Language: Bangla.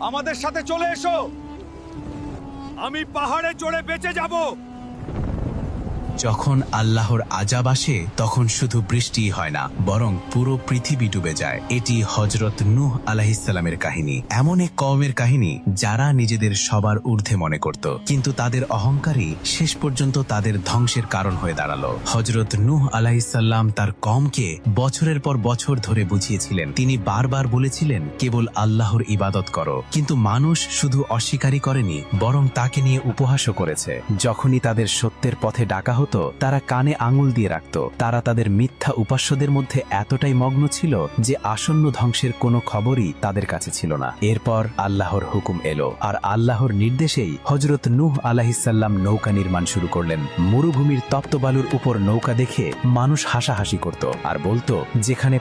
আমাদের সাথে চলে এসো। আমি পাহাড়ে চড়ে বেঁচে যাব। যখন আল্লাহর আযাব আসে তখন শুধু বৃষ্টিই হয় না, বরং পুরো পৃথিবী ডুবে যায়। এটি হযরত নূহ আলাইহিসসালামের কাহিনী। এমন এক কওমের কাহিনী যারা নিজেদের সবার ঊর্ধ্বে মনে করত, কিন্তু তাদের অহংকারই শেষ পর্যন্ত তাদের ধ্বংসের কারণ হয়ে দাঁড়ালো। হযরত নূহ আলাইহিসসালাম তার কওমকে বছরের পর বছর ধরে বুঝিয়েছিলেন। তিনি বারবার বলেছিলেন, কেবল আল্লাহর ইবাদত করো, কিন্তু মানুষ শুধু অস্বীকারই করেনি, বরং তাকে নিয়ে উপহাসও করেছে। যখনই তাদের সত্যের পথে ডাকা হতো, তারা কানে আঙুল দিয়ে রাখত। তারা তাদের মিথ্যা উপাস্যদের মধ্যে এতটাই মগ্ন ছিল যে আসন্ন ধ্বংসের কোনো খবরই তাদের কাছে ছিল না। এরপর আল্লাহর হুকুম এলো, আর আল্লাহর নির্দেশেই হযরত নূহ আলাইহিসসালাম নৌকা নির্মাণ শুরু করলেন। মরুভূমির তপ্ত বালুর উপর নৌকা দেখে মানুষ হাসাহাসি করত আর বলতো, যেখানে